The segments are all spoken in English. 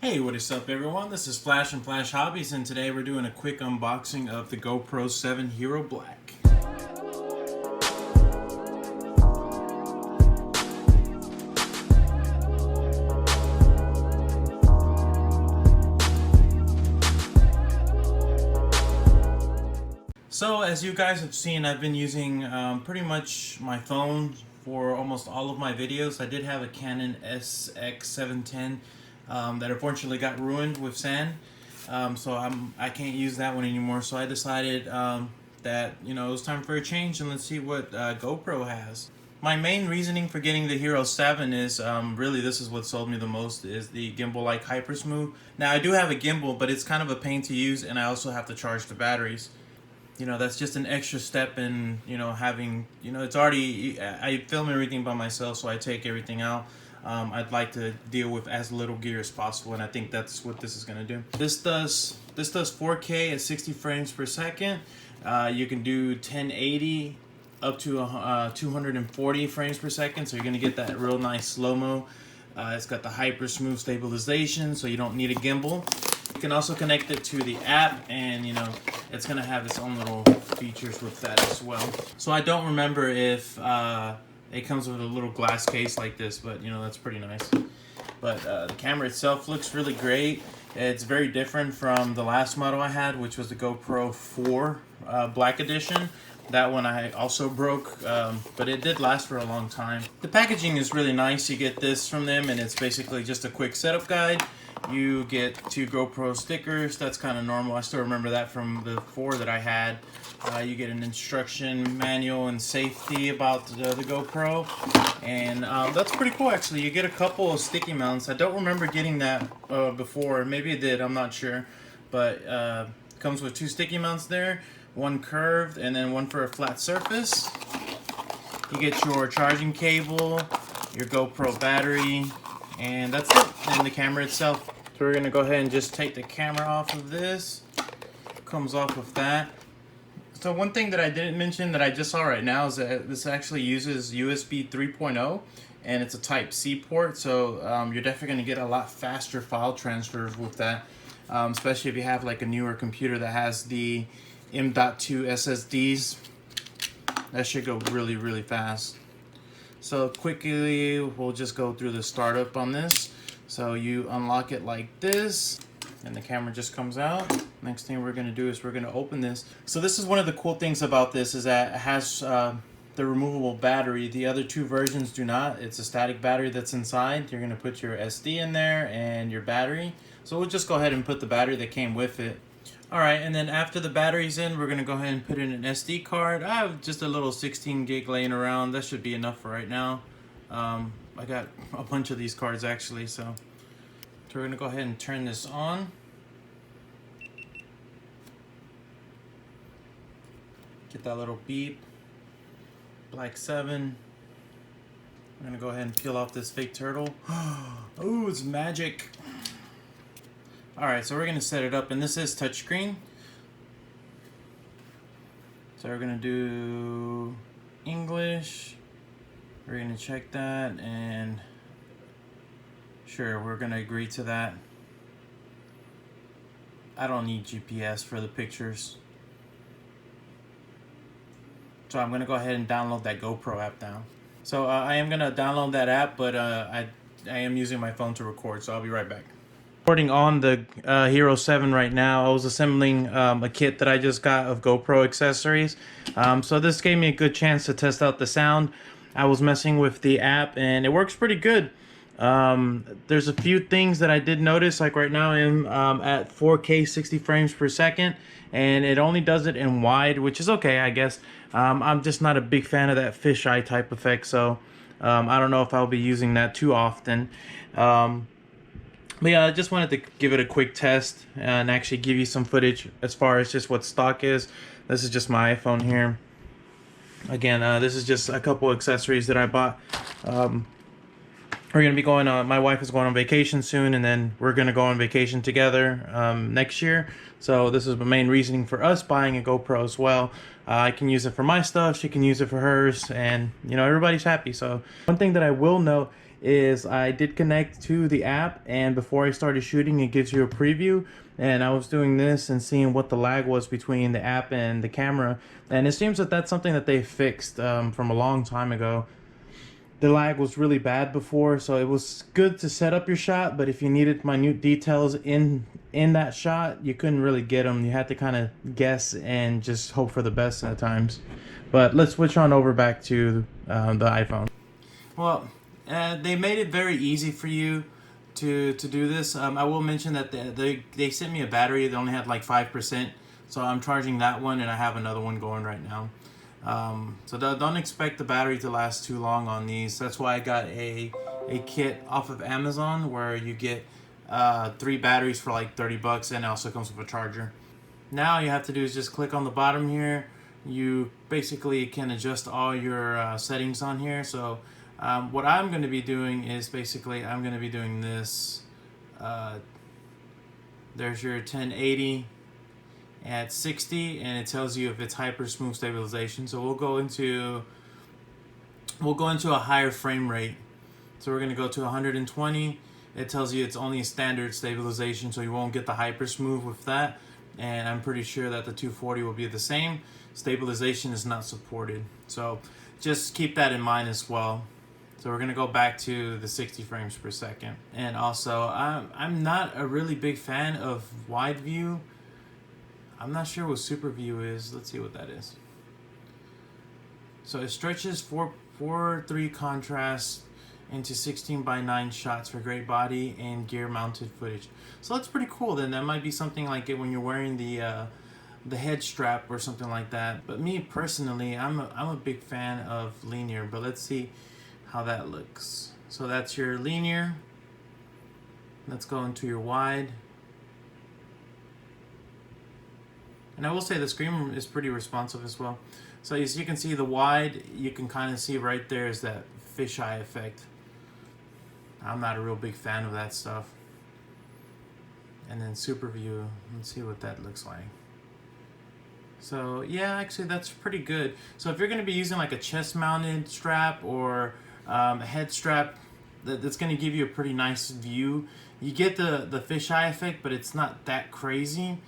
Hey, what is up everyone? This is Flash and Flash Hobbies, and today we're doing a quick unboxing of the GoPro 7 Hero Black. So as you guys have seen, I've been using pretty much my phone for almost all of my videos. I did have a Canon SX710 that unfortunately got ruined with sand, so I can't use that one anymore. So I decided that it was time for a change, and let's see what GoPro has. My main reasoning for getting the Hero 7 is really this is what sold me the most, is the gimbal-like Hypersmooth. Now I do have a gimbal, but it's kind of a pain to use, and I also have to charge the batteries. That's just an extra step in, having, it's already, I film everything by myself, so I take everything out. I'd like to deal with as little gear as possible, and I think that's what this is going to do. This does 4K at 60 frames per second. You can do 1080 up to 240 frames per second, so you're going to get that real nice slow-mo. It's got the hyper smooth stabilization, so you don't need a gimbal. You can also connect it to the app, and it's going to have its own little features with that as well. So I don't remember if it comes with a little glass case like this, but that's pretty nice. But the camera itself looks really great. It's very different from the last model I had, which was the GoPro 4 Black Edition. That one I also broke, but it did last for a long time. The packaging is really nice. You get this from them, and it's basically just a quick setup guide. You get 2 GoPro stickers. That's kind of normal. I still remember that from the 4 that I had. You get an instruction manual and safety about the GoPro, and that's pretty cool actually. You get a couple of sticky mounts. I don't remember getting that before. Maybe it did, I'm not sure, but it comes with 2 sticky mounts there, one curved and then one for a flat surface. You get your charging cable, your GoPro battery, and that's it, and the camera itself. So we're gonna go ahead and just take the camera off of this. Comes off with that. So one thing that I didn't mention that I just saw right now is that this actually uses USB 3.0, and it's a Type-C port, so you're definitely going to get a lot faster file transfers with that, especially if you have like a newer computer that has the M.2 SSDs. That should go really, really fast. So quickly, we'll just go through the startup on this. So you unlock it like this, and the camera just comes out. Next thing we're going to do is we're going to open this. So this is one of the cool things about this, is that it has the removable battery. The other 2 versions do not. It's a static battery that's inside. You're going to put your SD in there and your battery. So we'll just go ahead and put the battery that came with it. Alright, and then after the battery's in, we're going to go ahead and put in an SD card. I have just a little 16 gig laying around. That should be enough for right now. I got a bunch of these cards actually, so we're going to go ahead and turn this on. Get that little beep. Black 7. I'm going to go ahead and peel off this fake turtle. Oh, it's magic. Alright, so we're going to set it up, and this is touchscreen. So we're going to do English. We're going to check that, and sure, we're going to agree to that. I don't need GPS for the pictures. So I'm going to go ahead and download that GoPro app now. So I am going to download that app, but I am using my phone to record, so I'll be right back. Recording on the Hero 7 right now. I was assembling a kit that I just got of GoPro accessories. So this gave me a good chance to test out the sound. I was messing with the app, and it works pretty good. There's a few things that I did notice, like right now I'm at 4K 60 frames per second, and it only does it in wide, which is okay, I guess. I'm just not a big fan of that fisheye type effect, so I don't know if I'll be using that too often. But yeah, I just wanted to give it a quick test and actually give you some footage as far as just what stock is. This is just my iPhone here. Again, this is just a couple accessories that I bought. We're going to be going on, my wife is going on vacation soon, and then we're going to go on vacation together next year. So this is the main reasoning for us buying a GoPro as well. I can use it for my stuff, she can use it for hers, and everybody's happy. So one thing that I will note is I did connect to the app, and before I started shooting, it gives you a preview. And I was doing this and seeing what the lag was between the app and the camera, and it seems that that's something that they fixed from a long time ago. The lag was really bad before, so it was good to set up your shot, but if you needed minute details in that shot, you couldn't really get them. You had to kind of guess and just hope for the best at times. But let's switch on over back to the iPhone. Well, they made it very easy for you to do this. I will mention that they sent me a battery that only had like 5%, so I'm charging that one, and I have another one going right now. So don't expect the battery to last too long on these. That's why I got a kit off of Amazon where you get 3 batteries for like $30, and it also comes with a charger. Now you have to do is just click on the bottom here. You basically can adjust all your settings on here. So what I'm going to be doing is basically I'm going to be doing this. There's your 1080 at 60, and it tells you if it's hyper smooth stabilization. So we'll go into a higher frame rate. So we're going to go to 120. It tells you it's only a standard stabilization, so you won't get the hyper smooth with that. And I'm pretty sure that the 240 will be the same. Stabilization is not supported, so just keep that in mind as well. So we're going to go back to the 60 frames per second. And also, I'm not a really big fan of wide view. I'm not sure what super view is. Let's see what that is. So it stretches 4:3 contrast into 16:9 shots for great body and gear mounted footage. So that's pretty cool. Then that might be something like it when you're wearing the head strap or something like that. But me personally, I'm a big fan of linear. But let's see how that looks. So that's your linear. Let's go into your wide. And I will say the screen is pretty responsive as well. So as you can see, the wide, you can kind of see right there is that fisheye effect. I'm not a real big fan of that stuff. And then super view, let's see what that looks like. So yeah, actually that's pretty good. So if you're going to be using like a chest mounted strap or a head strap, that's going to give you a pretty nice view. You get the fisheye effect, but it's not that crazy.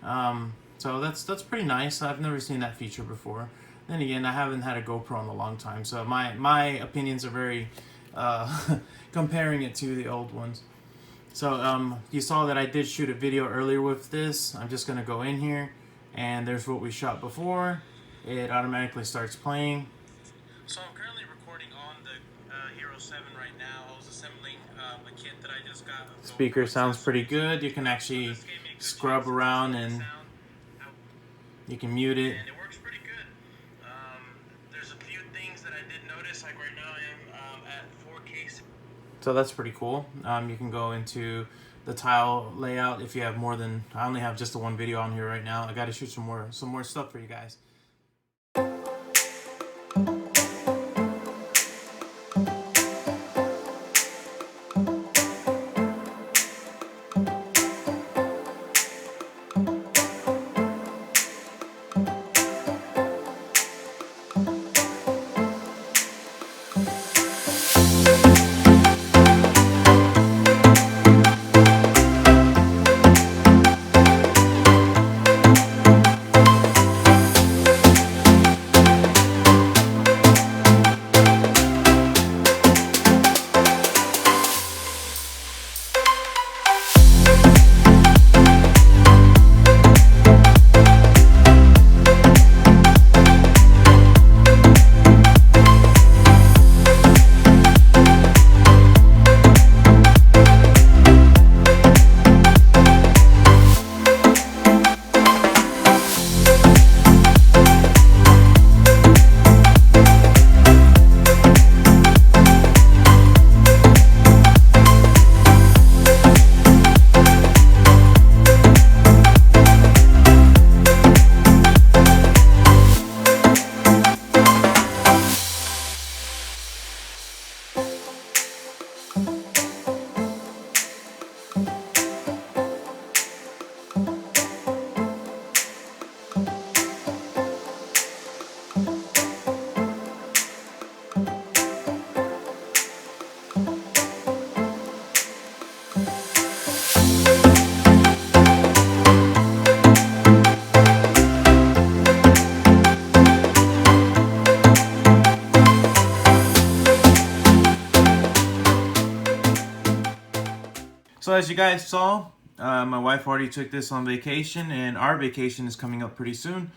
So that's pretty nice. I've never seen that feature before. Then again, I haven't had a GoPro in a long time, so my opinions are very comparing it to the old ones. So you saw that I did shoot a video earlier with this. I'm just gonna go in here, and there's what we shot before. It automatically starts playing. So I'm currently recording on the Hero 7 right now. I was assembling a kit that I just got. Speaker sounds pretty good. You can actually scrub around and you can mute it. And it works pretty good. There's a few things that I did notice, like right now I am at 4K. So that's pretty cool. You can go into the tile layout if you have more than, I only have just the one video on here right now. I got to shoot some more stuff for you guys. So as you guys saw, my wife already took this on vacation, and our vacation is coming up pretty soon.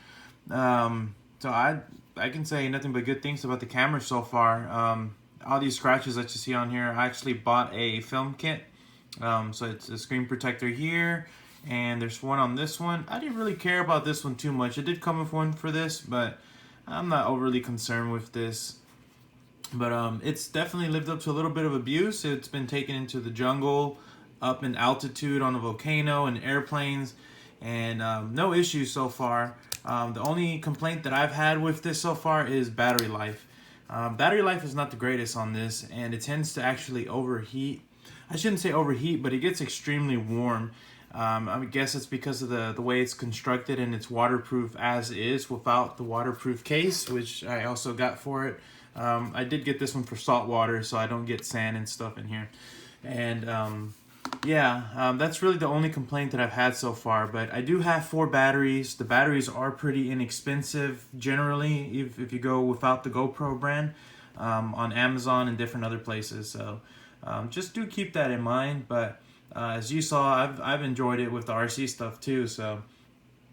So I can say nothing but good things about the camera so far. All these scratches that you see on here, I actually bought a film kit. So it's a screen protector here, and there's one on this one. I didn't really care about this one too much. It did come with one for this, but I'm not overly concerned with this. But it's definitely lived up to a little bit of abuse. It's been taken into the jungle, up in altitude on a volcano and airplanes, and no issues so far. The only complaint that I've had with this so far is battery life. Battery life is not the greatest on this, and it tends to actually overheat. I shouldn't say overheat, but it gets extremely warm. I guess it's because of the way it's constructed, and it's waterproof as is without the waterproof case, which I also got for it. I did get this one for salt water, so I don't get sand and stuff in here. And that's really the only complaint that I've had so far. But I do have 4 batteries. The batteries are pretty inexpensive generally if you go without the GoPro brand on Amazon and different other places. So just do keep that in mind. But as you saw, I've enjoyed it with the RC stuff too. So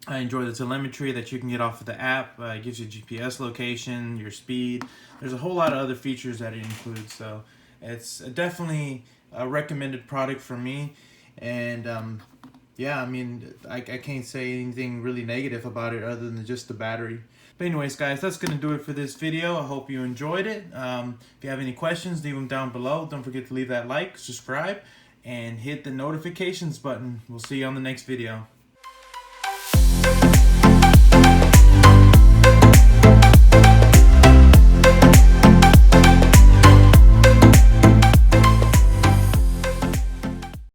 I enjoy the telemetry that you can get off of the app. It gives you GPS location, your speed. There's a whole lot of other features that it includes. So it's definitely a recommended product for me. And I mean, I can't say anything really negative about it other than just the battery. But anyways, guys, that's going to do it for this video. I hope you enjoyed it. If you have any questions, leave them down below. Don't forget to leave that like, subscribe, and hit the notifications button. We'll see you on the next video.